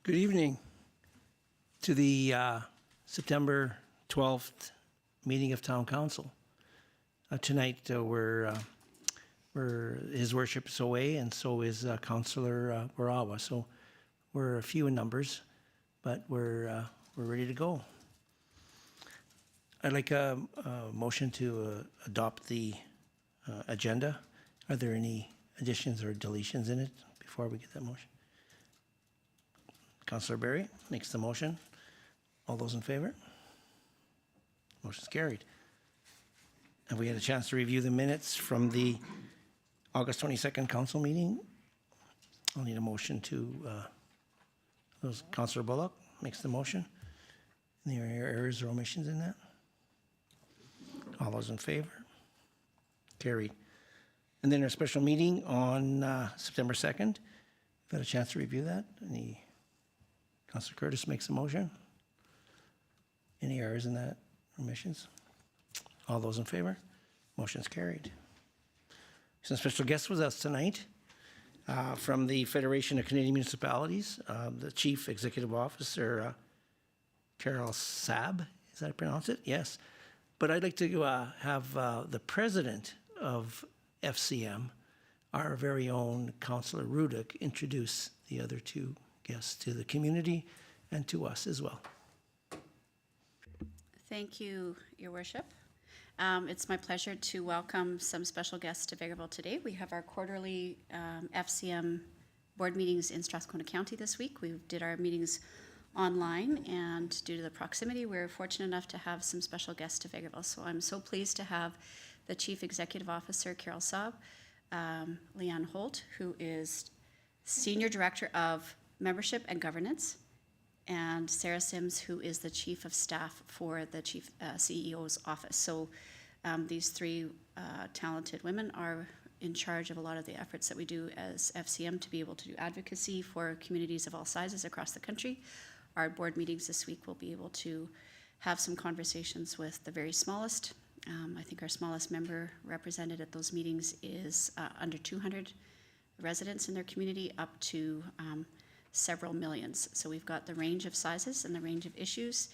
Good evening to the September 12th meeting of Town Council. Tonight His Worship is away, and so is Councillor Barawa. So we're a few in numbers, but we're ready to go. I'd like a motion to adopt the agenda. Are there any additions or deletions in it before we get that motion? Councillor Berry makes the motion. All those in favor? Motion's carried. Have we had a chance to review the minutes from the August 22nd council meeting? I'll need a motion to, Councillor Bullock makes the motion. Any errors or omissions in that? All those in favor? Carried. And then our special meeting on September 2nd. Got a chance to review that? Councillor Curtis makes a motion. Any errors in that? Omissions? All those in favor? Motion's carried. Some special guests with us tonight from the Federation of Canadian Municipalities, the Chief Executive Officer, Carol Saab. Is that how I pronounce it? Yes. But I'd like to have the President of FCM, our very own Councillor Rudick, introduce the other two guests to the community and to us as well. Thank you, Your Worship. It's my pleasure to welcome some special guests to Vegreville today. We have our quarterly FCM board meetings in Strathcona County this week. We did our meetings online, and due to the proximity, we're fortunate enough to have some special guests to Vegreville. So I'm so pleased to have the Chief Executive Officer, Carol Saab, Leanne Holt, who is Senior Director of Membership and Governance, and Sarah Sims, who is the Chief of Staff for the Chief CEO's office. So these three talented women are in charge of a lot of the efforts that we do as FCM to be able to do advocacy for communities of all sizes across the country. Our board meetings this week will be able to have some conversations with the very smallest. I think our smallest member represented at those meetings is under 200 residents in their community, up to several millions. So we've got the range of sizes and the range of issues,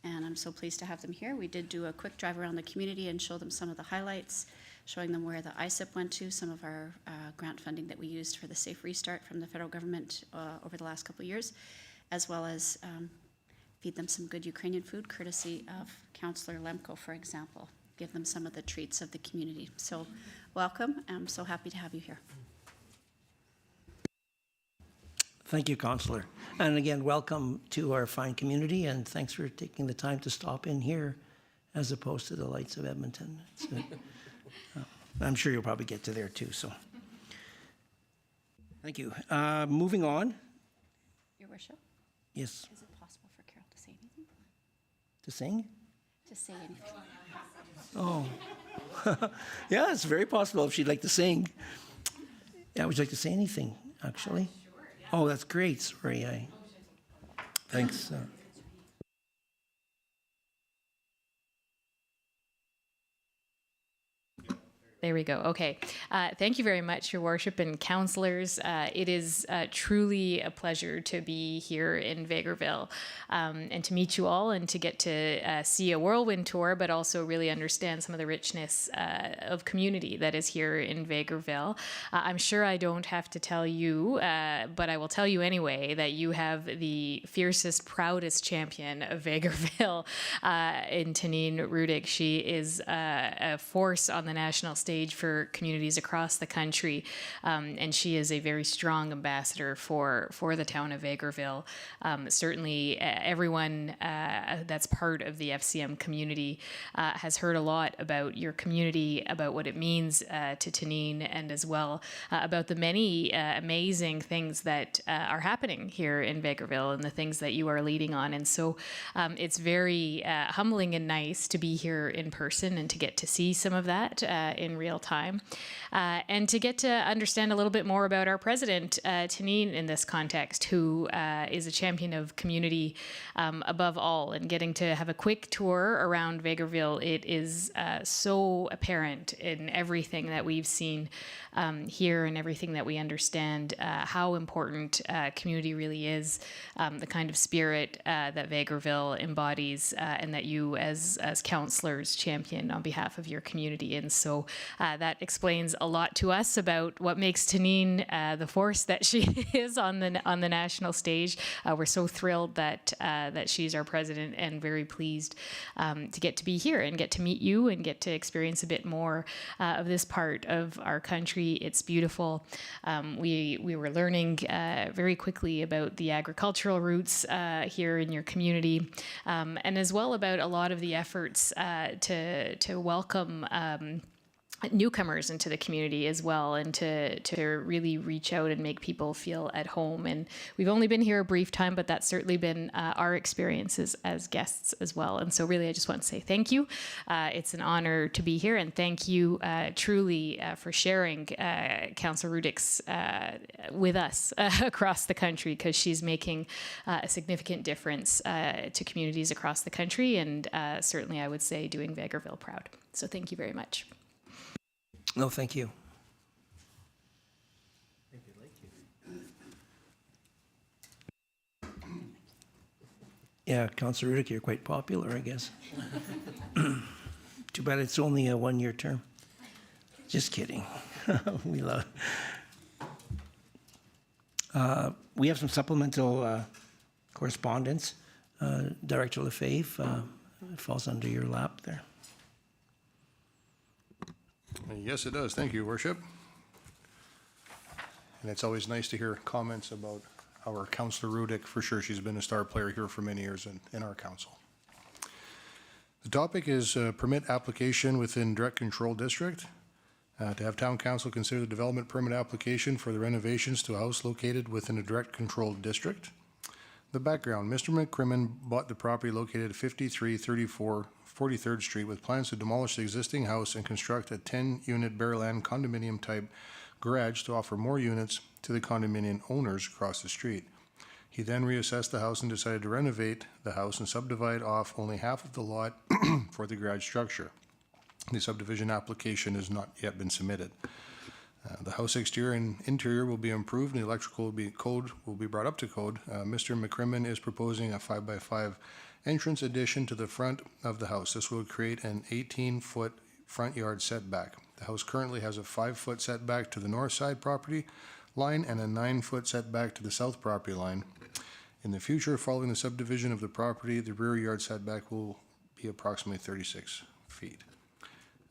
and I'm so pleased to have them here. We did do a quick drive around the community and show them some of the highlights, showing them where the ISIP went to, some of our grant funding that we used for the Safe Restart from the federal government over the last couple of years, as well as feed them some good Ukrainian food, courtesy of Councillor Lemko, for example. Give them some of the treats of the community. So welcome. I'm so happy to have you here. Thank you, Councillor. And again, welcome to our fine community, and thanks for taking the time to stop in here as opposed to the lights of Edmonton. I'm sure you'll probably get to there too, so. Thank you. Moving on. Your Worship? Yes. Is it possible for Carol to say anything? To sing? To say anything. Oh. Yeah, it's very possible if she'd like to sing. Yeah, would you like to say anything, actually? Oh, that's great. Sorry, thanks. There we go. Okay. Thank you very much, Your Worship and councillors. It is truly a pleasure to be here in Vegreville and to meet you all and to get to see a whirlwind tour, but also really understand some of the richness of community that is here in Vegreville. I'm sure I don't have to tell you, but I will tell you anyway, that you have the fiercest, proudest champion of Vegreville in Tanine Rudick. She is a force on the national stage for communities across the country, and she is a very strong ambassador for the town of Vegreville. Certainly everyone that's part of the FCM community has heard a lot about your community, about what it means to Tanine, and as well about the many amazing things that are happening here in Vegreville and the things that you are leading on. And so it's very humbling and nice to be here in person and to get to see some of that in real time, and to get to understand a little bit more about our president, Tanine, in this context, who is a champion of community above all. And getting to have a quick tour around Vegreville, it is so apparent in everything that we've seen here and everything that we understand how important community really is, the kind of spirit that Vegreville embodies, and that you as councillors champion on behalf of your community. And so that explains a lot to us about what makes Tanine the force that she is on the national stage. We're so thrilled that she's our president, and very pleased to get to be here and get to meet you and get to experience a bit more of this part of our country. It's beautiful. We were learning very quickly about the agricultural roots here in your community, and as well about a lot of the efforts to welcome newcomers into the community as well, and to really reach out and make people feel at home. And we've only been here a brief time, but that's certainly been our experiences as guests as well. And so really, I just want to say thank you. It's an honor to be here, and thank you truly for sharing Councillor Rudick's with us across the country, because she's making a significant difference to communities across the country, and certainly I would say doing Vegreville proud. So thank you very much. No, thank you. Yeah, Councillor Rudick, you're quite popular, I guess. Too bad it's only a one-year term. Just kidding. We love. We have some supplemental correspondence. Director Lefebvre, it falls under your lap there. Yes, it does. Thank you, Worship. And it's always nice to hear comments about our Councillor Rudick. For sure, she's been a star player here for many years in our council. The topic is permit application within direct control district. To have town council consider the development permit application for the renovations to a house located within a direct control district. The background: Mr. McCrimmon bought the property located at 5334 43rd Street with plans to demolish the existing house and construct a 10-unit Bearland condominium type garage to offer more units to the condominium owners across the street. He then reassessed the house and decided to renovate the house and subdivide off only half of the lot for the garage structure. The subdivision application has not yet been submitted. The house exterior and interior will be improved, and the electrical code will be brought up to code. Mr. McCrimmon is proposing a 5x5 entrance addition to the front of the house. This will create an 18-foot front yard setback. The house currently has a 5-foot setback to the north side property line and a 9-foot setback to the south property line. In the future, following the subdivision of the property, the rear yard setback will be approximately 36 feet.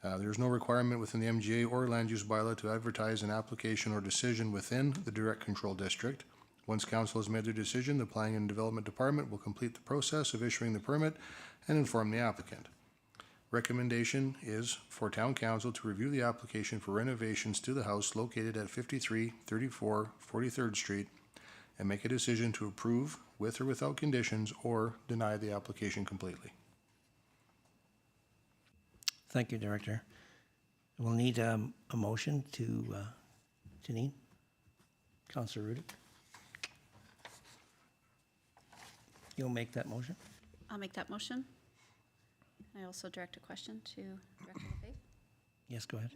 There is no requirement within the MGA or land use bylaw to advertise an application or decision within the direct control district. Once council has made their decision, the Planning and Development Department will complete the process of issuing the permit and inform the applicant. Recommendation is for town council to review the application for renovations to the house located at 5334 43rd Street and make a decision to approve with or without conditions or deny the application completely. Thank you, Director. We'll need a motion to Janine. Councillor Rudick. You'll make that motion? I'll make that motion. I also direct a question to Director Lefebvre. Yes, go ahead.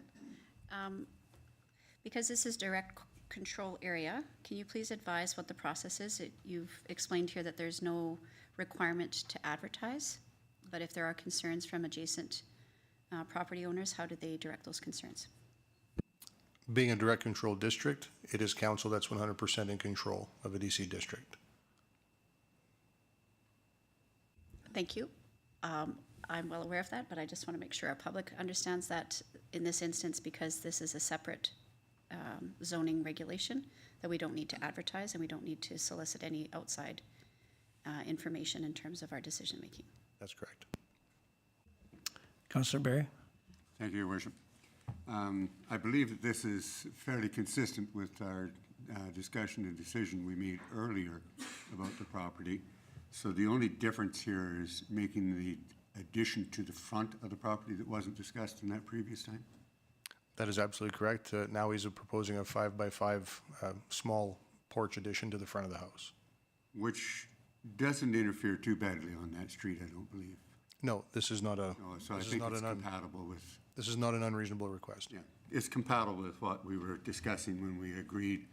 Because this is direct control area, can you please advise what the process is? You've explained here that there's no requirement to advertise, but if there are concerns from adjacent property owners, how do they direct those concerns? Being a direct control district, it is council that's 100% in control of a DC district. Thank you. I'm well aware of that, but I just want to make sure our public understands that in this instance, because this is a separate zoning regulation, that we don't need to advertise and we don't need to solicit any outside information in terms of our decision making. That's correct. Councillor Barry. Thank you, Your Worship. I believe that this is fairly consistent with our discussion and decision we made earlier about the property. So the only difference here is making the addition to the front of the property that wasn't discussed in that previous time? That is absolutely correct. Now he's proposing a 5x5 small porch addition to the front of the house. Which doesn't interfere too badly on that street, I don't believe. No, this is not a, Oh, so I this is think not it's an, compatible with, this is not an unreasonable request. yeah, it's compatible with what we were discussing when we agreed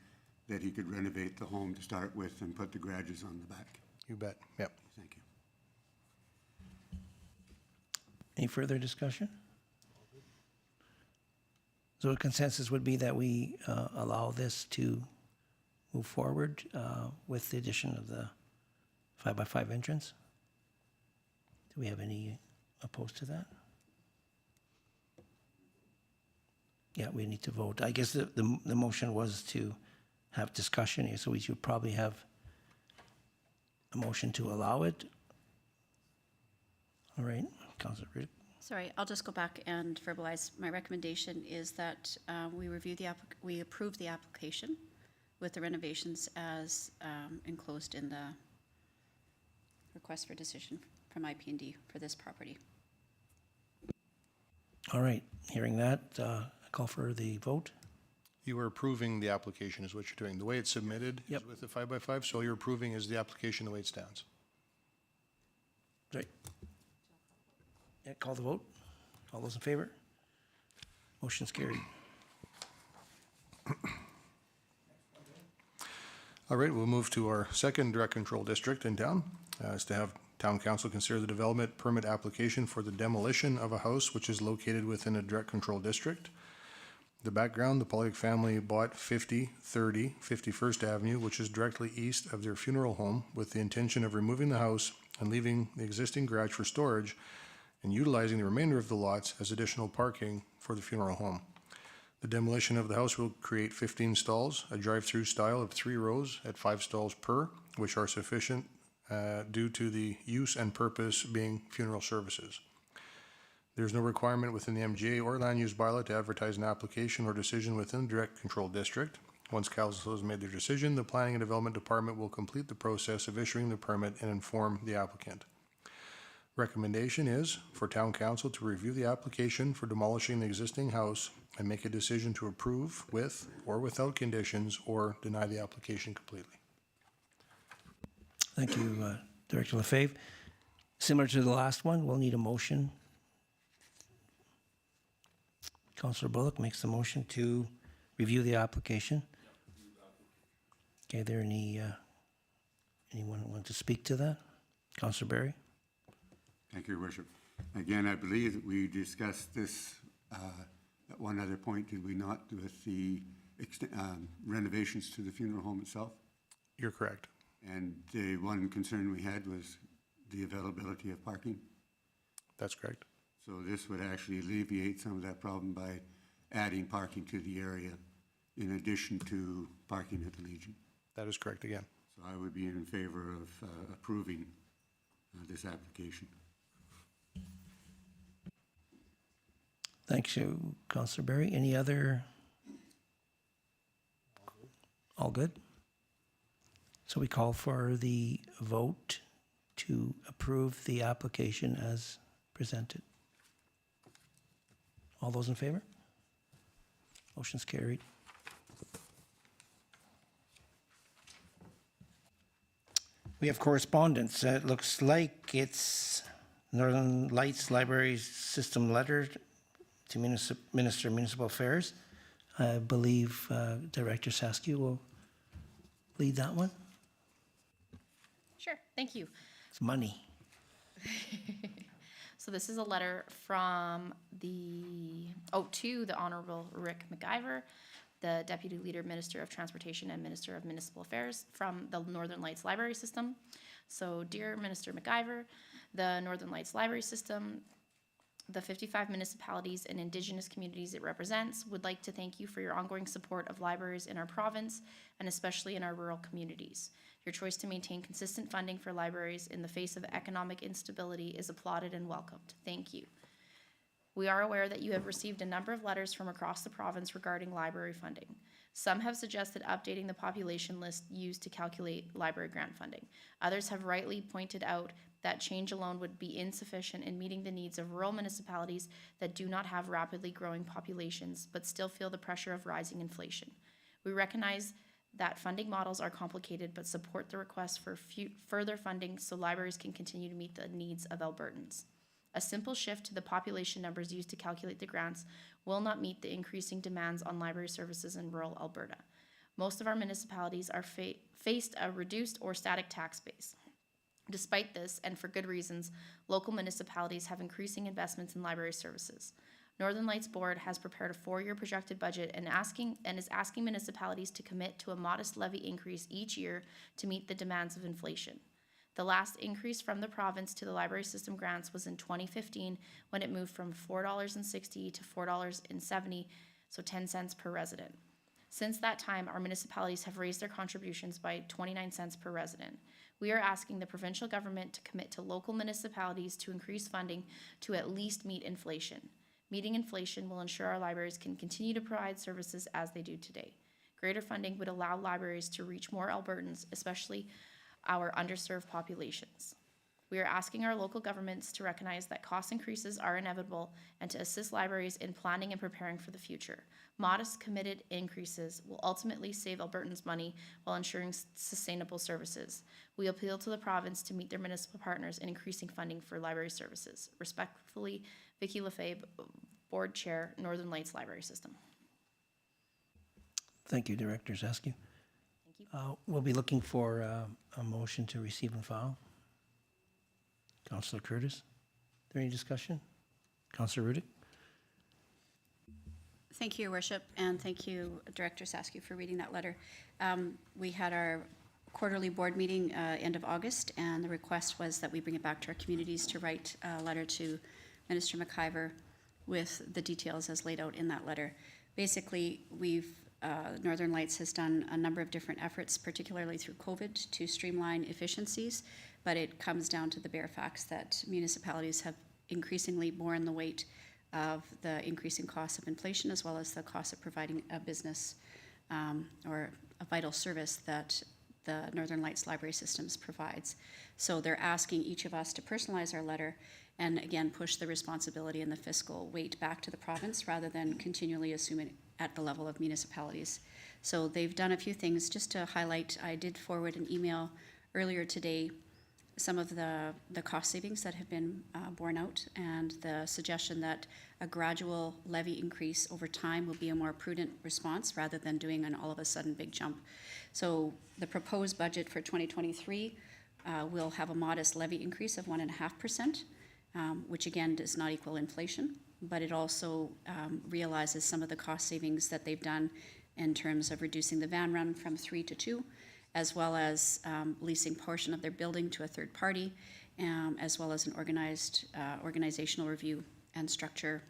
that he could renovate the home to start with and put the garages on the back. You bet, yep. Thank you. Any further discussion? So the consensus would be that we allow this to move forward with the addition of the 5x5 entrance? Do we have any opposed to that? Yeah, we need to vote. I guess the motion was to have discussion here, so we should probably have a motion to allow it. All right, Councilor Riddick. Sorry, I'll just go back and verbalize. My recommendation is that we approve the application with the renovations as enclosed in the request for decision from IP&D for this property. All right, hearing that, I call for the vote. You are approving the application is what you're doing. The way it's submitted Yep. is with the 5x5, so all you're approving is the application the way it stands. Right. Yeah, call the vote. All those in favor? Motion's carried. All right, we'll move to our second direct control district in town. Is to have town council consider the development permit application for the demolition of a house which is located within a direct control district. The background, the Pollock family bought 5030 51st Avenue, which is directly east of their funeral home, with the intention of removing the house and leaving the existing garage for storage and utilizing the remainder of the lots as additional parking for the funeral home. The demolition of the house will create 15 stalls, a drive-through style of 3 rows at 5 stalls per, which are sufficient due to the use and purpose being funeral services. There's no requirement within the MGA or land use bylaw to advertise an application or decision within the direct control district. Once council has made their decision, the Planning and Development Department will complete the process of issuing the permit and inform the applicant. Recommendation is for town council to review the application for demolishing the existing house and make a decision to approve with or without conditions or deny the application completely. Thank you, Director Lefebvre. Similar to the last one, we'll need a motion. Councilor Bullock makes the motion to review the application. Okay, are there anyone who wants to speak to that? Councilor Berry? Thank you, Your Worship. Again, I believe that we discussed this at one other point, did we not, with the renovations to the funeral home itself? You're correct. And the one concern we had was the availability of parking. That's correct. So this would actually alleviate some of that problem by adding parking to the area in addition to parking at the Legion. That is correct again. So I would be in favor of approving this application. Thank you, Councilor Berry. Any other? All good? So we call for the vote to approve the application as presented. All those in favor? Motion's carried. We have correspondence. It looks like it's Northern Lights Library System letter to Minister of Municipal Affairs. I believe Director Saskia will lead that one. Sure, thank you. It's money. So this is a letter from to the Honorable Rick McIver, the Deputy Leader, Minister of Transportation and Minister of Municipal Affairs from the Northern Lights Library System. So dear Minister McIver, the Northern Lights Library System, the 55 municipalities and Indigenous communities it represents would like to thank you for your ongoing support of libraries in our province and especially in our rural communities. Your choice to maintain consistent funding for libraries in the face of economic instability is applauded and welcomed. Thank you. We are aware that you have received a number of letters from across the province regarding library funding. Some have suggested updating the population list used to calculate library grant funding. Others have rightly pointed out that change alone would be insufficient in meeting the needs of rural municipalities that do not have rapidly growing populations but still feel the pressure of rising inflation. We recognize that funding models are complicated but support the request for further funding so libraries can continue to meet the needs of Albertans. A simple shift to the population numbers used to calculate the grants will not meet the increasing demands on library services in rural Alberta. Most of our municipalities are faced a reduced or static tax base. Despite this, and for good reasons, local municipalities have increasing investments in library services. Northern Lights Board has prepared a 4-year projected budget and is asking municipalities to commit to a modest levy increase each year to meet the demands of inflation. The last increase from the province to the library system grants was in 2015 when it moved from $4.60 to $4.70, so 10 cents per resident. Since that time, our municipalities have raised their contributions by 29 cents per resident. We are asking the provincial government to commit to local municipalities to increase funding to at least meet inflation. Meeting inflation will ensure our libraries can continue to provide services as they do today. Greater funding would allow libraries to reach more Albertans, especially our underserved populations. We are asking our local governments to recognize that cost increases are inevitable and to assist libraries in planning and preparing for the future. Modest committed increases will ultimately save Albertans money while ensuring sustainable services. We appeal to the province to meet their municipal partners in increasing funding for library services. Respectfully, Vicki Lefebvre, Board Chair, Northern Lights Library System. Thank you, Director Zaskew. Thank you. We'll be looking for a motion to receive and file. Councillor Curtis, is there any discussion? Councillor Rudick? Thank you, Your Worship, and thank you, Director Saskew, for reading that letter. We had our quarterly board meeting end of August, and the request was that we bring it back to our communities to write a letter to Minister McIver with the details as laid out in that letter. Basically, Northern Lights has done a number of different efforts, particularly through COVID, to streamline efficiencies, but it comes down to the bare facts that municipalities have increasingly borne the weight of the increasing costs of inflation, as well as the cost of providing a business or a vital service that the Northern Lights Library Systems provides. So they're asking each of us to personalize our letter and again push the responsibility and the fiscal weight back to the province rather than continually assume it at the level of municipalities. So they've done a few things. Just to highlight, I did forward an email earlier today, some of the cost savings that have been borne out, and the suggestion that a gradual levy increase over time will be a more prudent response rather than doing an all of a sudden big jump. So the proposed budget for 2023 will have a modest levy increase of 1.5%, which again does not equal inflation, but it also realizes some of the cost savings that they've done in terms of reducing the van run from 3 to 2, as well as leasing portion of their building to a third party, as well as an organizational review and structure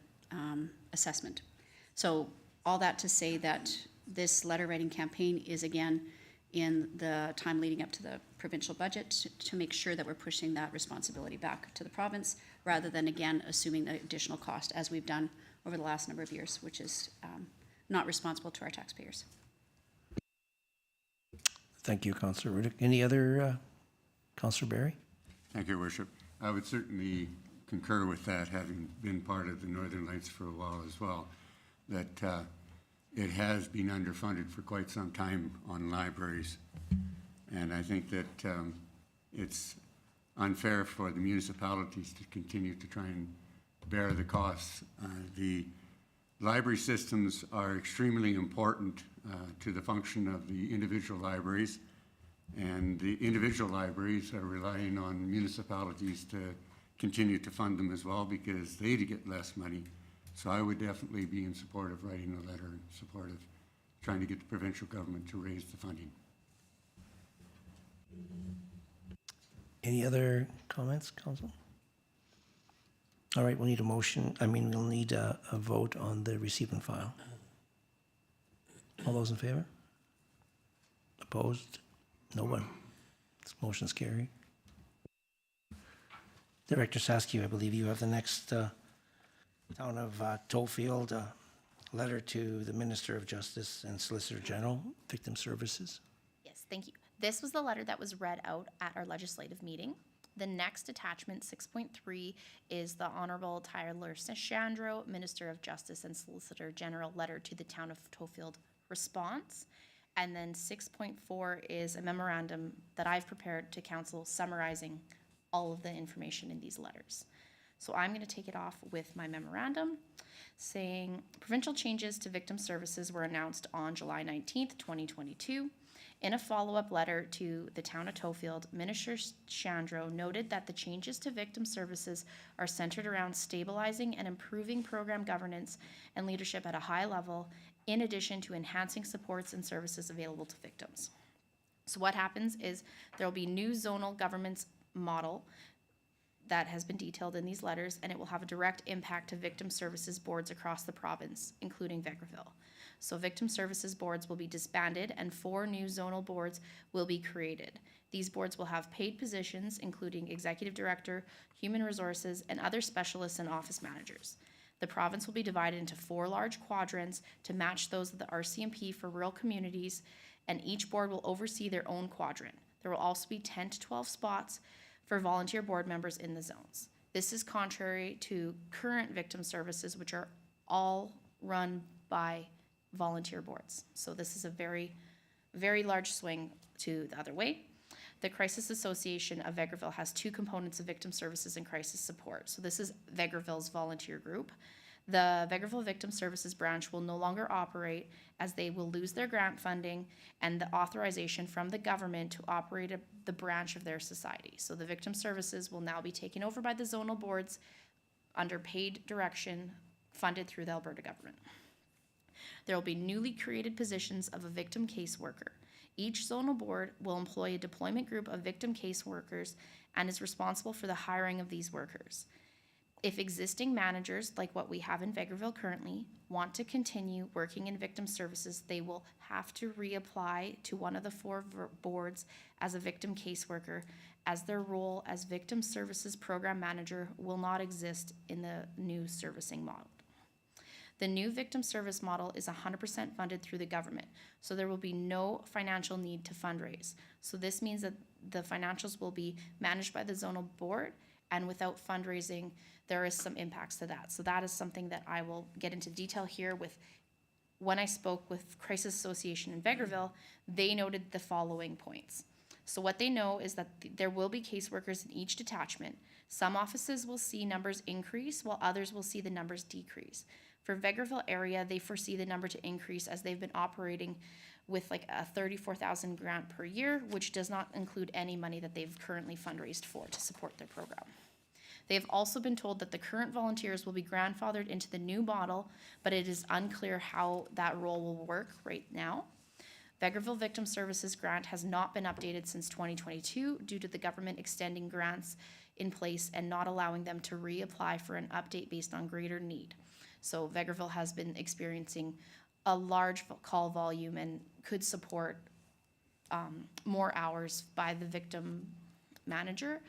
assessment. So all that to say that this letter writing campaign is again in the time leading up to the provincial budget to make sure that we're pushing that responsibility back to the province rather than again assuming the additional cost as we've done over the last number of years, which is not responsible to our taxpayers. Thank you, Councillor Rudick. Any other, Councillor Barry? Thank you, Your Worship. I would certainly concur with that, having been part of the Northern Lights for a while as well, that it has been underfunded for quite some time on libraries. And I think that it's unfair for the municipalities to continue to try and bear the costs. The library systems are extremely important to the function of the individual libraries, and the individual libraries are relying on municipalities to continue to fund them as well because they get less money. So I would definitely be in support of writing a letter in support of trying to get the provincial government to raise the funding. Any other comments, Council? All right, we'll need a motion. We'll need a vote on the receive and file. All those in favor? Opposed? No one. This motion's carried. Director Saskew, I believe you have the next town of Tollfield letter to the Minister of Justice and Solicitor General, Victim Services. Yes, thank you. This was the letter that was read out at our legislative meeting. The next attachment, 6.3, is the Honorable Tyler Shandro, Minister of Justice and Solicitor General, letter to the Town of Tofield response. And then 6.4 is a memorandum that I've prepared to council summarizing all of the information in these letters. So I'm going to take it off with my memorandum saying provincial changes to victim services were announced on July 19th, 2022. In a follow-up letter to the Town of Tofield, Minister Shandro noted that the changes to victim services are centered around stabilizing and improving program governance and leadership at a high level, in addition to enhancing supports and services available to victims. So what happens is there will be new zonal governance model that has been detailed in these letters, and it will have a direct impact to victim services boards across the province, including Vegreville. So victim services boards will be disbanded and 4 new zonal boards will be created. These boards will have paid positions, including executive director, human resources, and other specialists and office managers. The province will be divided into 4 large quadrants to match those of the RCMP for rural communities, and each board will oversee their own quadrant. There will also be 10 to 12 spots for volunteer board members in the zones. This is contrary to current victim services, which are all run by volunteer boards. So this is a very, very large swing to the other way. The Crisis Association of Vegreville has 2 components of victim services and crisis support. So this is Vegreville's volunteer group. The Vegreville Victim Services branch will no longer operate, as they will lose their grant funding and the authorization from the government to operate the branch of their society. So the victim services will now be taken over by the zonal boards under paid direction funded through the Alberta government. There will be newly created positions of a victim caseworker. Each zonal board will employ a deployment group of victim caseworkers and is responsible for the hiring of these workers. If existing managers, like what we have in Vegreville currently, want to continue working in victim services, they will have to reapply to one of the 4 boards as a victim caseworker, as their role as victim services program manager will not exist in the new servicing model. The new victim service model is 100% funded through the government, so there will be no financial need to fundraise. So this means that the financials will be managed by the zonal board, and without fundraising, there is some impacts to that. So that is something that I will get into detail here with. When I spoke with Crisis Association in Vegreville, they noted the following points. So what they know is that there will be caseworkers in each detachment. Some offices will see numbers increase, while others will see the numbers decrease. For Vegreville area, they foresee the number to increase as they've been operating with like a 34,000 grant per year, which does not include any money that they've currently fundraised for to support their program. They have also been told that the current volunteers will be grandfathered into the new model, but it is unclear how that role will work right now. Vegreville Victim Services grant has not been updated since 2022 due to the government extending grants in place and not allowing them to reapply for an update based on greater need. So Vegreville has been experiencing a large call volume and could support more hours by the victim manager,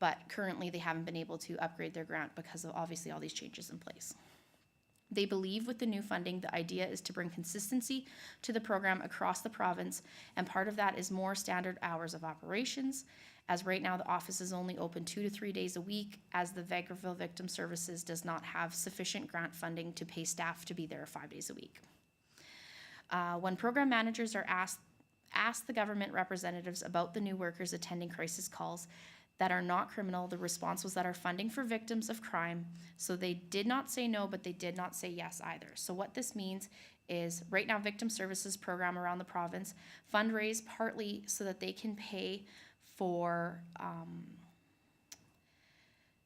but currently they haven't been able to upgrade their grant because of obviously all these changes in place. They believe with the new funding, the idea is to bring consistency to the program across the province, and part of that is more standard hours of operations, as right now the office is only open 2 to 3 days a week, as the Vegreville Victim Services does not have sufficient grant funding to pay staff to be there 5 days a week. When program managers are asked the government representatives about the new workers attending crisis calls that are not criminal, the response was that our funding for victims of crime. So they did not say no, but they did not say yes either. So what this means is right now victim services program around the province fundraise partly so that they can pay for,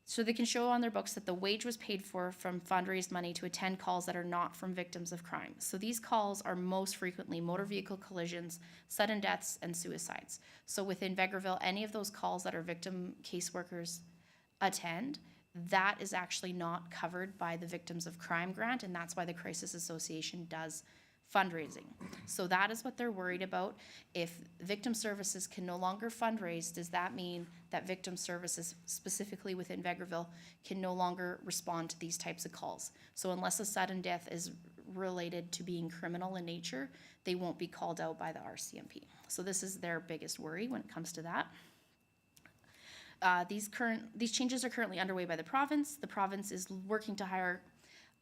so they can show on their books that the wage was paid for from fundraised money to attend calls that are not from victims of crime. So these calls are most frequently motor vehicle collisions, sudden deaths, and suicides. So within Vegreville, any of those calls that our victim caseworkers attend, that is actually not covered by the Victims of Crime grant, and that's why the Crisis Association does fundraising. So that is what they're worried about. If victim services can no longer fundraise, does that mean that victim services, specifically within Vegreville, can no longer respond to these types of calls? So unless a sudden death is related to being criminal in nature, they won't be called out by the RCMP. So this is their biggest worry when it comes to that. These changes are currently underway by the province. The province is working to hire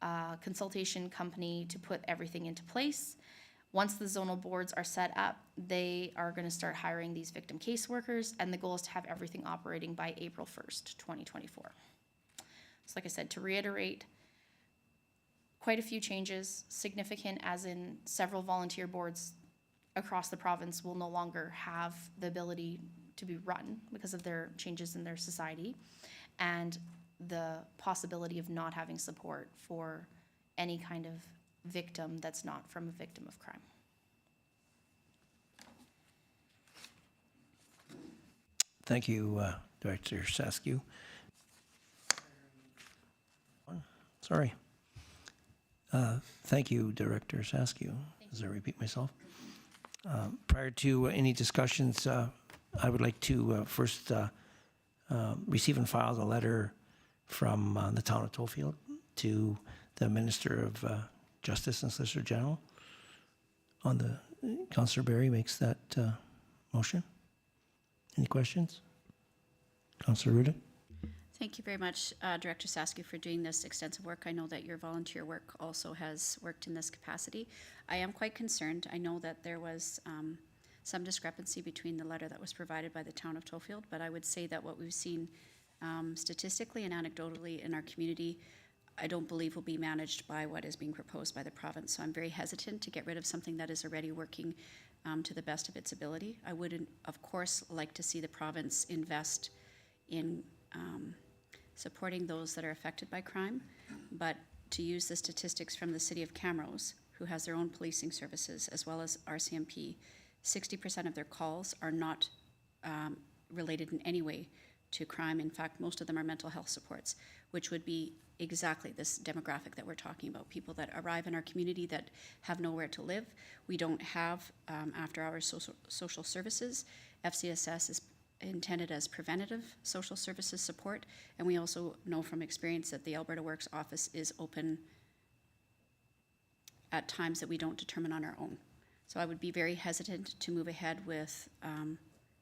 a consultation company to put everything into place. Once the zonal boards are set up, they are going to start hiring these victim caseworkers, and the goal is to have everything operating by April 1st, 2024. So like I said, to reiterate, quite a few changes, significant as in several volunteer boards across the province will no longer have the ability to be run because of their changes in their society, and the possibility of not having support for any kind of victim that's not from a victim of crime. Thank you, Director Saskew. Sorry. Thank you, Director Saskew, as I repeat myself. Prior to any discussions, I would like to first receive and file the letter from the town of Tollfield to the Minister of Justice and Solicitor General. Councillor Barry makes that motion. Any questions? Councillor Rudick? Thank you very much, Director Saskew, for doing this extensive work. I know that your volunteer work also has worked in this capacity. I am quite concerned. I know that there was some discrepancy between the letter that was provided by the town of Tollfield, but I would say that what we've seen statistically and anecdotally in our community, I don't believe will be managed by what is being proposed by the province. So I'm very hesitant to get rid of something that is already working to the best of its ability. I would, of course, like to see the province invest in supporting those that are affected by crime, but to use the statistics from the city of Camrose, who has their own policing services, as well as RCMP, 60% of their calls are not related in any way to crime. In fact, most of them are mental health supports, which would be exactly this demographic that we're talking about, people that arrive in our community that have nowhere to live. We don't have after-hours social services. FCSS is intended as preventative social services support, and we also know from experience that the Alberta Works office is open at times that we don't determine on our own. So I would be very hesitant to move ahead with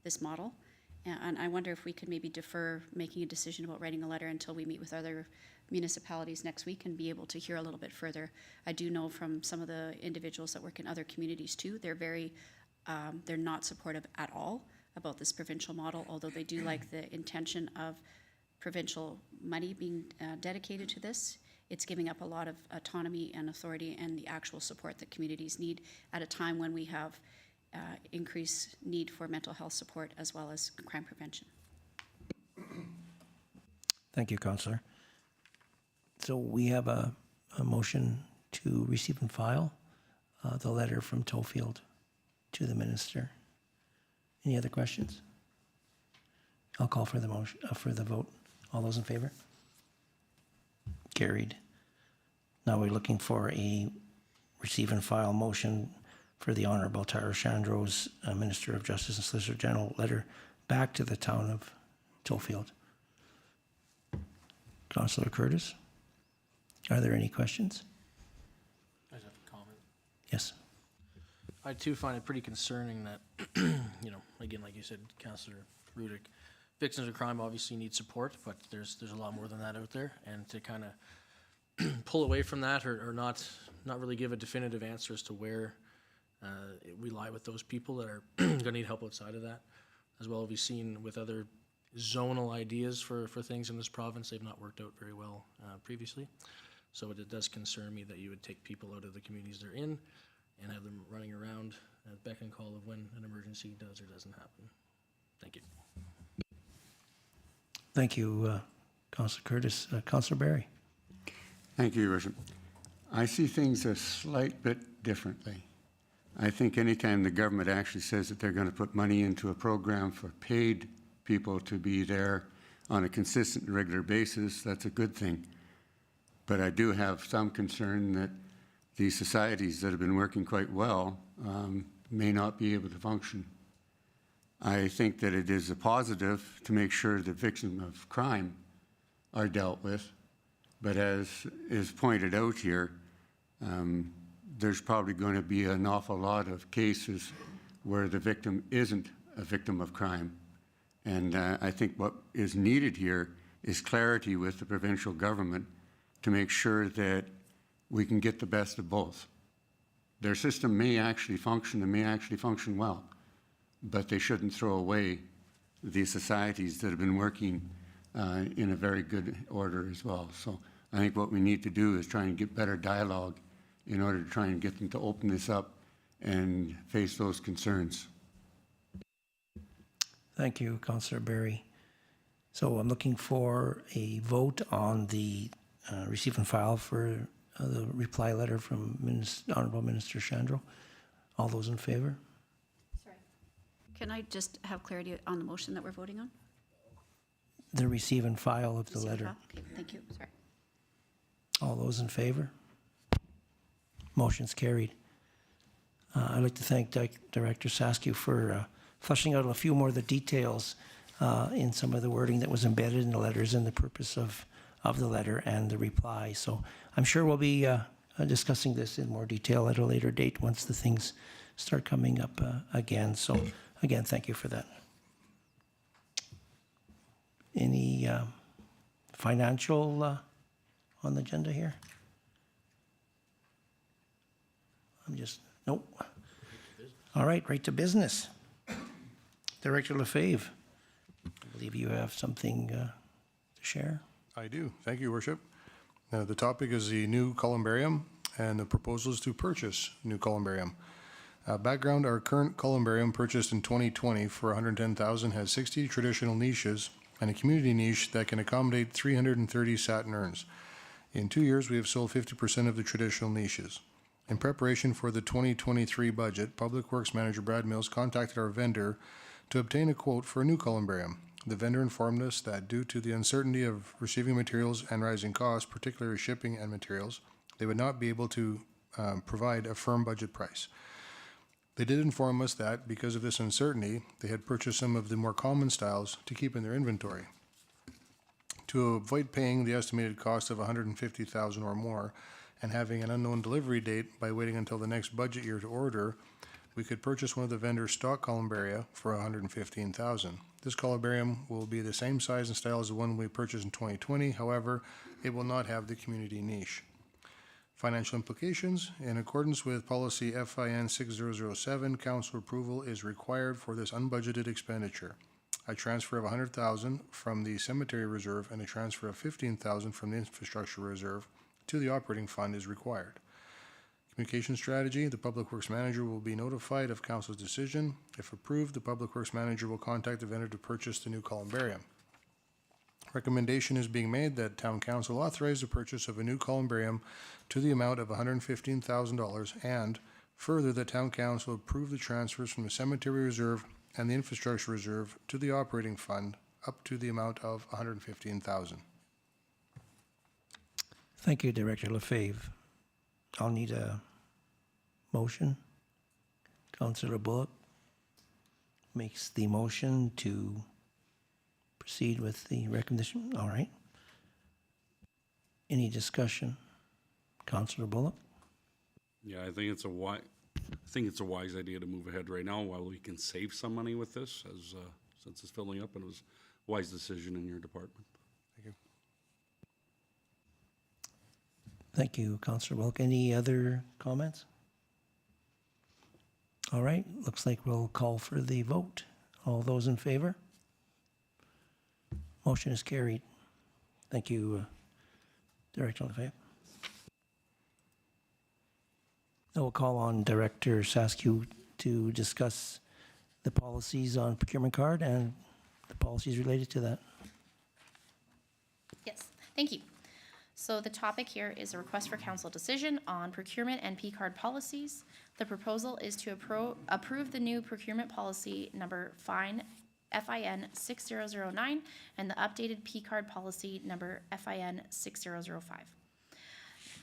this model, and I wonder if we could maybe defer making a decision about writing a letter until we meet with other municipalities next week and be able to hear a little bit further. I do know from some of the individuals that work in other communities too, they're not supportive at all about this provincial model, although they do like the intention of provincial money being dedicated to this. It's giving up a lot of autonomy and authority and the actual support that communities need at a time when we have increased need for mental health support as well as crime prevention. Thank you, Councillor. So we have a motion to receive and file the letter from Tollfield to the Minister. Any other questions? I'll call for the motion, for the vote. All those in favor? Carried. Now we're looking for a receive and file motion for the Honourable Tara Chandro's Minister of Justice and Solicitor General letter back to the town of Tollfield. Councillor Curtis, are there any questions? I just have a comment. Yes. I too find it pretty concerning that, again, like you said, Councillor Rudick, victims of crime obviously need support, but there's a lot more than that out there, and to kind of pull away from that or not really give a definitive answer as to where we lie with those people that are going to need help outside of that, as well as we've seen with other zonal ideas for things in this province, they've not worked out very well previously. So it does concern me that you would take people out of the communities they're in and have them running around at beck and call of when an emergency does or doesn't happen. Thank you. Thank you, Councillor Curtis. Councillor Barry. Thank you, Your Worship. I see things a slight bit differently. I think anytime the government actually says that they're going to put money into a program for paid people to be there on a consistent and regular basis, that's a good thing. But I do have some concern that these societies that have been working quite well may not be able to function. I think that it is a positive to make sure the victims of crime are dealt with, but as is pointed out here, there's probably going to be an awful lot of cases where the victim isn't a victim of crime. And I think what is needed here is clarity with the provincial government to make sure that we can get the best of both. Their system may actually function and may actually function well, but they shouldn't throw away the societies that have been working in a very good order as well. So I think what we need to do is try and get better dialogue in order to try and get them to open this up and face those concerns. Thank you, Councillor Berry. So I'm looking for a vote on the receive and file for the reply letter from Honourable Minister Shandro. All those in favor? Sorry. Can I just have clarity on the motion that we're voting on? The receive and file of the Receive and letter. file? Okay, thank you, sorry. All those in favor? Motion's carried. I'd like to thank Director Saskew for fleshing out a few more of the details in some of the wording that was embedded in the letters and the purpose of the letter and the reply. So I'm sure we'll be discussing this in more detail at a later date once the things start coming up again. So again, thank you for that. Any financial on the agenda here? Nope. All right, right to business. Director Lefebvre, I believe you have something to share. I do. Thank you, Worship. The topic is the new columbarium and the proposal is to purchase new columbarium. Background, our current columbarium purchased in 2020 for $110,000 has 60 traditional niches and a community niche that can accommodate 330 satin urns. In 2 years, we have sold 50% of the traditional niches. In preparation for the 2023 budget, Public Works Manager Brad Mills contacted our vendor to obtain a quote for a new columbarium. The vendor informed us that due to the uncertainty of receiving materials and rising costs, particularly shipping and materials, they would not be able to provide a firm budget price. They did inform us that because of this uncertainty, they had purchased some of the more common styles to keep in their inventory. To avoid paying the estimated cost of $150,000 or more and having an unknown delivery date by waiting until the next budget year to order, we could purchase one of the vendor's stock columbaria for $115,000. This columbarium will be the same size and style as the one we purchased in 2020. However, it will not have the community niche. Financial implications. In accordance with policy FIN 6007, council approval is required for this unbudgeted expenditure. A transfer of $100,000 from the cemetery reserve and a transfer of $15,000 from the infrastructure reserve to the operating fund is required. Communication strategy. The Public Works Manager will be notified of council's decision. If approved, the Public Works Manager will contact the vendor to purchase the new columbarium. Recommendation is being made that Town Council authorize the purchase of a new columbarium to the amount of $115,000 and further that Town Council approve the transfers from the Cemetery Reserve and the Infrastructure Reserve to the operating fund up to the amount of $115,000. Thank you, Director Lefebvre. I'll need a motion. Councillor Bullock makes the motion to proceed with the recommendation. All right. Any discussion? Councillor Bullock? Yeah, I think it's a wise idea to move ahead right now while we can save some money with this, as since it's filling up, and it was a wise decision in your department. Thank you. Thank you, Councillor Bullock. Any other comments? All right, looks like we'll call for the vote. All those in favor? Motion is carried. Thank you, Director Lefebvre. Now we'll call on Director Saskew to discuss the policies on procurement card and the policies related to that. Yes, thank you. So the topic here is a request for council decision on procurement and P-card policies. The proposal is to approve the new procurement policy number FIN 6009 and the updated P-card policy number FIN 6005.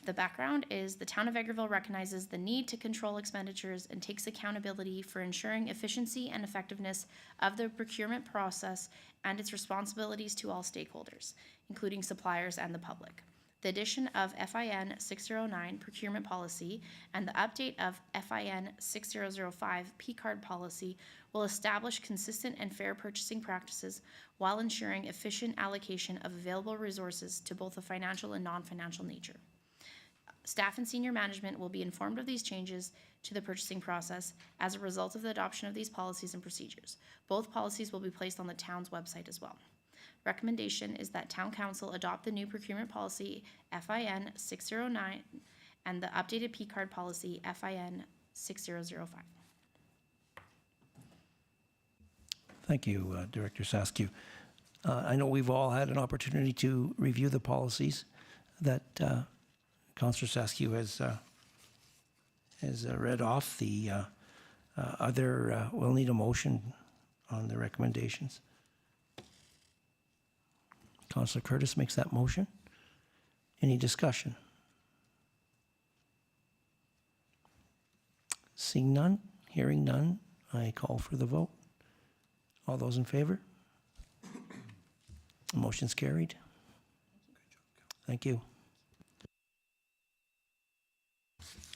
The background is the town of Vegreville recognizes the need to control expenditures and takes accountability for ensuring efficiency and effectiveness of the procurement process and its responsibilities to all stakeholders, including suppliers and the public. The addition of FIN 609 procurement policy and the update of FIN 6005 P-card policy will establish consistent and fair purchasing practices while ensuring efficient allocation of available resources to both a financial and non-financial nature. Staff and senior management will be informed of these changes to the purchasing process as a result of the adoption of these policies and procedures. Both policies will be placed on the town's website as well. Recommendation is that Town Council adopt the new procurement policy FIN 609 and the updated P-card policy FIN 6005. Thank you, Director Saskew. I know we've all had an opportunity to review the policies that Councillor Saskew has read off. We'll need a motion on the recommendations. Councillor Curtis makes that motion. Any discussion? Seeing none, hearing none, I call for the vote. All those in favor? The motion's carried. Thank you.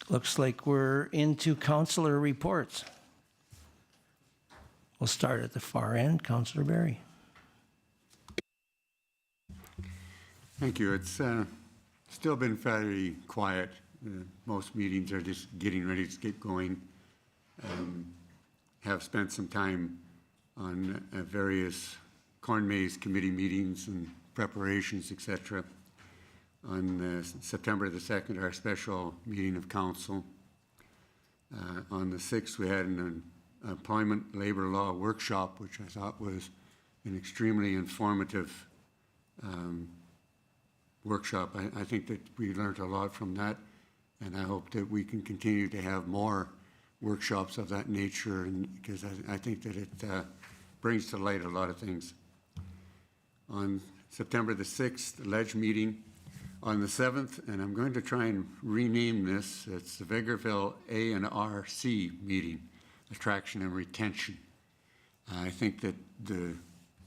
Looks like we're into councillor reports. We'll start at the far end. Councillor Barry. Thank you. It's still been fairly quiet. Most meetings are just getting ready to get going. Have spent some time on various corn maze committee meetings and preparations, etc. On September the 2nd, our special meeting of council. On the 6th, we had an employment labor law workshop, which I thought was an extremely informative workshop. I think that we learned a lot from that, and I hope that we can continue to have more workshops of that nature, and because I think that it brings to light a lot of things. On September the 6th, the Ledge meeting. On the 7th, and I'm going to try and rename this, it's the Vegreville A&RC meeting, Attraction and Retention. I think that the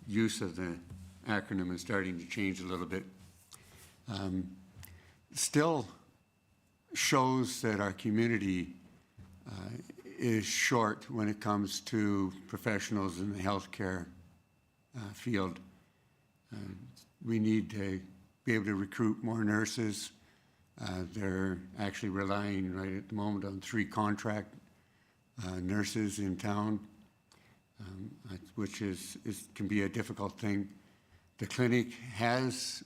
use of the acronym is starting to change a little bit. Still shows that our community is short when it comes to professionals in the healthcare field. We need to be able to recruit more nurses. They're actually relying right at the moment on 3 contract nurses in town, which can be a difficult thing. The clinic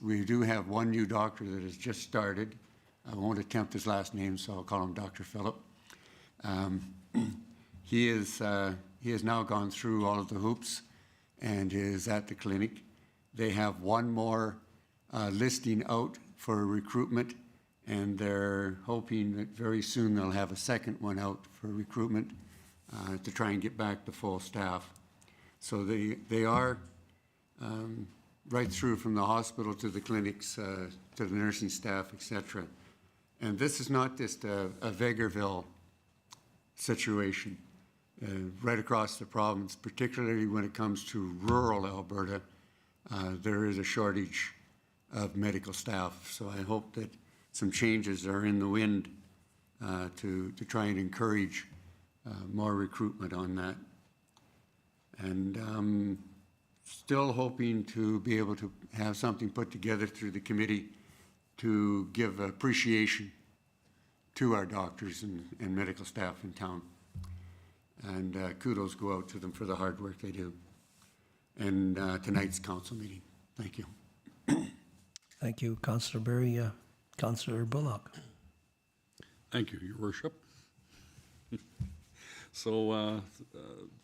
we do have one new doctor that has just started. I won't attempt his last name, so I'll call him Dr. Phillip. He has now gone through all of the hoops and is at the clinic. They have one more listing out for recruitment, and they're hoping that very soon they'll have a second one out for recruitment to try and get back to full staff. So they are right through from the hospital to the clinics, to the nursing staff, etc. And this is not just a Vegreville situation. Right across the province, particularly when it comes to rural Alberta, there is a shortage of medical staff. So I hope that some changes are in the wind to try and encourage more recruitment on that. And still hoping to be able to have something put together through the committee to give appreciation to our doctors and medical staff in town. And kudos go out to them for the hard work they do. And tonight's council meeting. Thank you. Thank you, Councillor Barry. Councillor Bullock. Thank you, Your Worship. So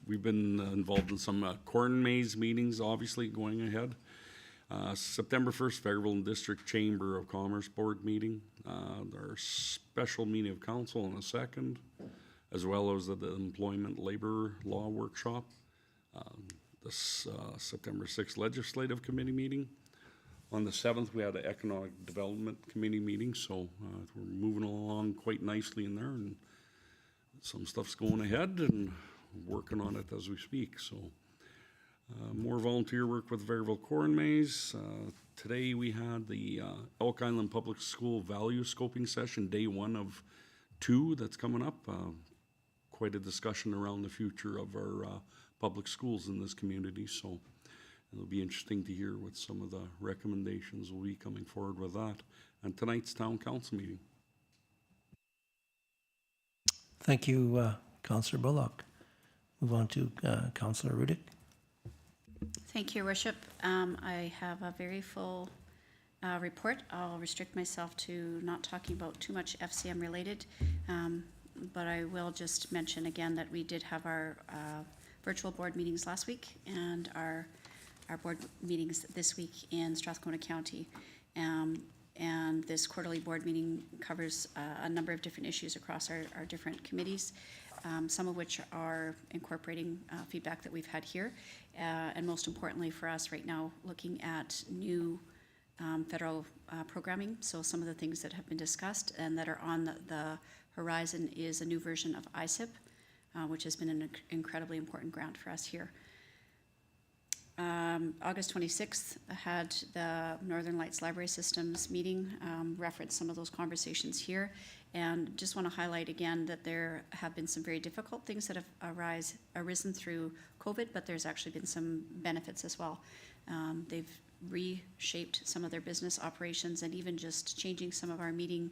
we've been involved in some corn maze meetings, obviously, going ahead. September 1st, Vegreville District Chamber of Commerce Board meeting. Our special meeting of council on the 2nd, as well as the employment labor law workshop. This September 6th Legislative Committee meeting. On the 7th, we had an Economic Development Committee meeting, so we're moving along quite nicely in there, and some stuff's going ahead and working on it as we speak. So more volunteer work with Vegreville Corn Maze. Today we had the Elk Island Public School Value Scoping Session, day 1 of 2 that's coming up. Quite a discussion around the future of our public schools in this community, so it'll be interesting to hear what some of the recommendations will be coming forward with that. And tonight's town council meeting. Thank you, Councillor Bullock. Move on to Councillor Rudick. Thank you, Your Worship. I have a very full report. I'll restrict myself to not talking about too much FCM related, but I will just mention again that we did have our virtual board meetings last week and our board meetings this week in Strathcona County. And this quarterly board meeting covers a number of different issues across our different committees, some of which are incorporating feedback that we've had here, and most importantly for us right now, looking at new federal programming. So some of the things that have been discussed and that are on the horizon is a new version of ISIP, which has been an incredibly important grant for us here. August 26th had the Northern Lights Library Systems meeting, referenced some of those conversations here, and just want to highlight again that there have been some very difficult things that have arisen through COVID, but there's actually been some benefits as well. They've reshaped some of their business operations, and even just changing some of our meeting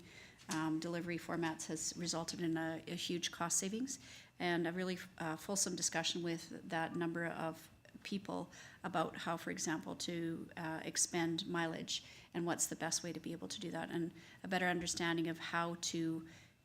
delivery formats has resulted in a huge cost savings, and a really fulsome discussion with that number of people about how, for example, to expend mileage and what's the best way to be able to do that, and a better understanding of how to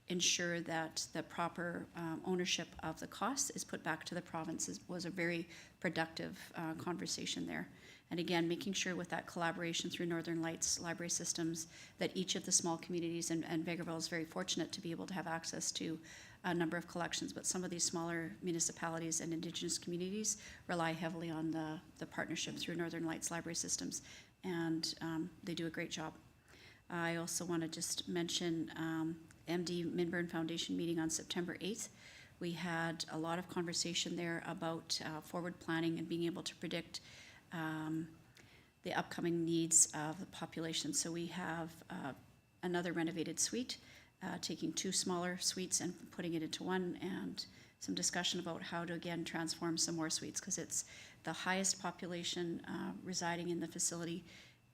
ensure that the proper ownership of the costs is put back to the provinces was a very productive conversation there. And again, making sure with that collaboration through Northern Lights Library Systems that each of the small communities, and Vegreville is very fortunate to be able to have access to a number of collections, but some of these smaller municipalities and Indigenous communities rely heavily on the partnership through Northern Lights Library Systems, and they do a great job. I also want to just mention MD Minburn Foundation meeting on September 8th. We had a lot of conversation there about forward planning and being able to predict the upcoming needs of the population. So we have another renovated suite, taking 2 smaller suites and putting it into one, and some discussion about how to again transform some more suites, because it's the highest population residing in the facility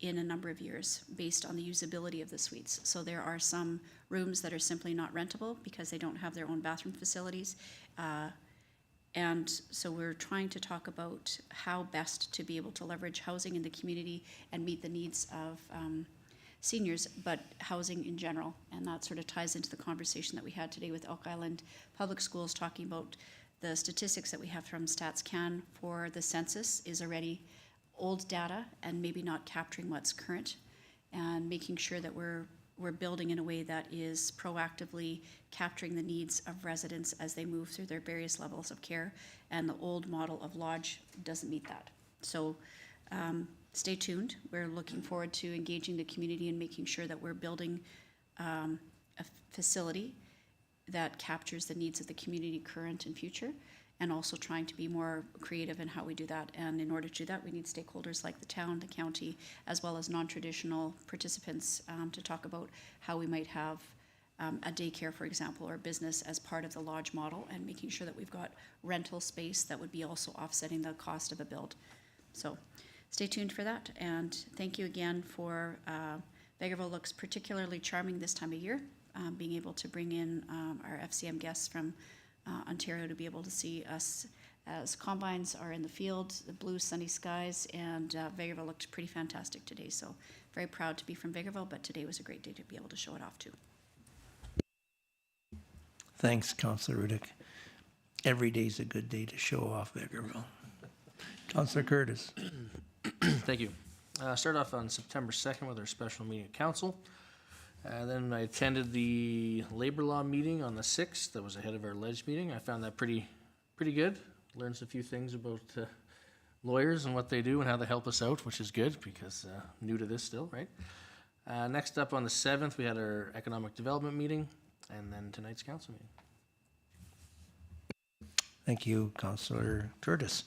in a number of years based on the usability of the suites. So there are some rooms that are simply not rentable because they don't have their own bathroom facilities. And so we're trying to talk about how best to be able to leverage housing in the community and meet the needs of seniors, but housing in general. And that sort of ties into the conversation that we had today with Elk Island Public Schools, talking about the statistics that we have from StatsCan for the census is already old data and maybe not capturing what's current, and making sure that we're building in a way that is proactively capturing the needs of residents as they move through their various levels of care, and the old model of lodge doesn't meet that. So stay tuned. We're looking forward to engaging the community and making sure that we're building a facility that captures the needs of the community current and future, and also trying to be more creative in how we do that. And in order to do that, we need stakeholders like the town, the county, as well as non-traditional participants to talk about how we might have a daycare, for example, or a business as part of the lodge model, and making sure that we've got rental space that would be also offsetting the cost of a build. So stay tuned for that, and thank you again for, Vegreville looks particularly charming this time of year, being able to bring in our FCM guests from Ontario to be able to see us as combines are in the field, the blue sunny skies, and Vegreville looked pretty fantastic today. So very proud to be from Vegreville, but today was a great day to be able to show it off too. Thanks, Councillor Rudick. Every day's a good day to show off Vegreville. Councillor Curtis. Thank you. Start off on September 2nd with our special meeting of council. Then I attended the labor law meeting on the 6th. That was ahead of our ledge meeting. I found that pretty good. Learned a few things about lawyers and what they do and how they help us out, which is good because new to this still, right? Next up on the 7th, we had our economic development meeting, and then tonight's council meeting. Thank you, Councillor Curtis.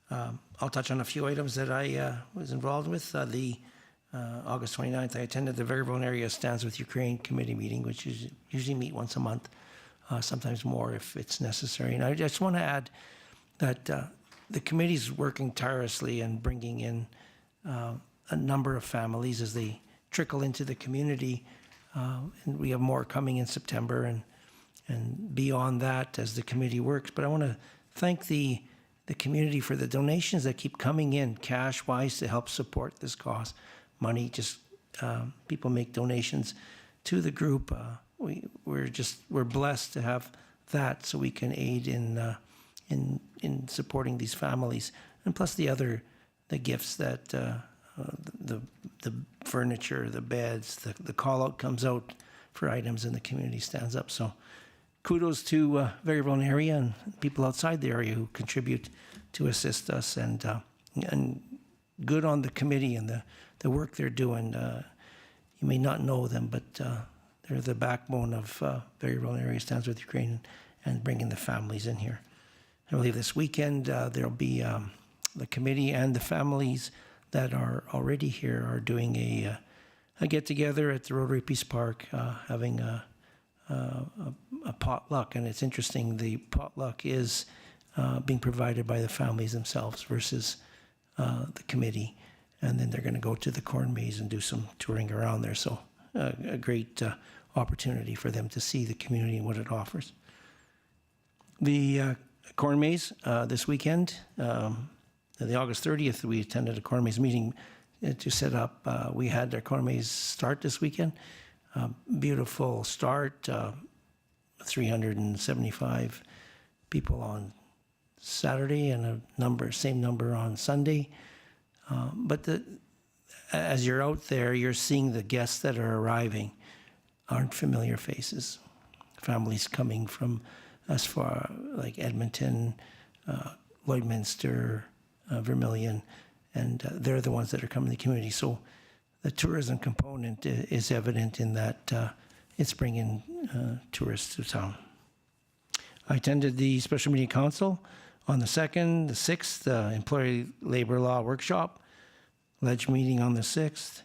I'll touch on a few items that I was involved with. The August 29th, I attended the Vegreville Area Stands With Ukraine Committee meeting, which is usually meet once a month, sometimes more if it's necessary. And I just want to add that the committee's working tirelessly and bringing in a number of families as they trickle into the community. And we have more coming in September and beyond that as the committee works. But I want to thank the community for the donations that keep coming in cash-wise to help support this cause. Money, just people make donations to the group. We're blessed to have that, so we can aid in supporting these families, and plus the gifts that the furniture, the beds, the call out comes out for items, and the community stands up. So kudos to Vegreville area and people outside the area who contribute to assist us, and good on the committee and the work they're doing. You may not know them, but they're the backbone of Vegreville area Stands With Ukraine and bringing the families in here. I believe this weekend there'll be the committee and the families that are already here are doing a get-together at the Rotary Peace Park, having a potluck. And it's interesting, the potluck is being provided by the families themselves versus the committee. And then they're going to go to the corn maze and do some touring around there. So a great opportunity for them to see the community and what it offers. The corn maze this weekend, the August 30th, we attended a corn maze meeting to set up. We had our corn maze start this weekend. Beautiful start, 375 people on Saturday and same number on Sunday. But as you're out there, you're seeing the guests that are arriving aren't familiar faces. Families coming from as far like Edmonton, Lloydminster, Vermilion, and they're the ones that are coming to the community. So the tourism component is evident in that it's bringing tourists to town. I attended the Special Meeting Council on the 2nd, the 6th, Employee Labor Law Workshop, Ledge meeting on the 6th,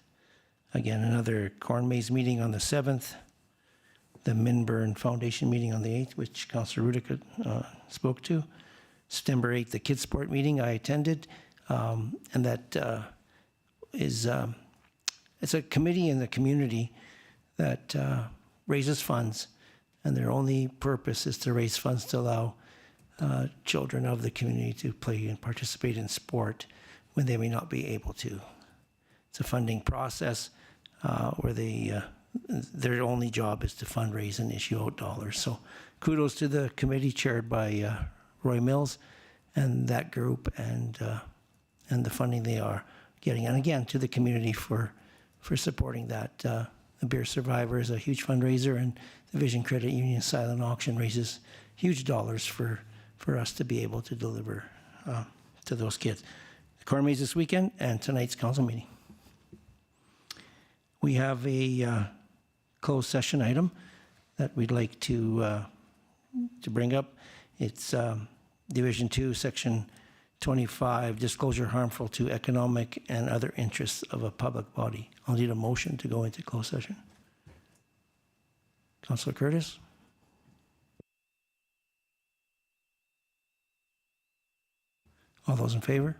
again, another Corn Maze meeting on the 7th, the Minburn Foundation meeting on the 8th, which Councillor Rudick spoke to. September 8th, the Kids Sport meeting I attended, and that is, it's a committee in the community that raises funds, and their only purpose is to raise funds to allow children of the community to play and participate in sport when they may not be able to. It's a funding process where their only job is to fundraise and issue out dollars. So kudos to the committee chaired by Roy Mills and that group, and the funding they are getting. And again, to the community for supporting that. The Beer Survivor is a huge fundraiser, and the Vision Credit Union silent auction raises huge dollars for us to be able to deliver to those kids. The corn maze this weekend and tonight's council meeting. We have a closed session item that we'd like to bring up. It's Division 2, Section 25, disclosure harmful to economic and other interests of a public body. I'll need a motion to go into closed session. Councillor Curtis? All those in favor?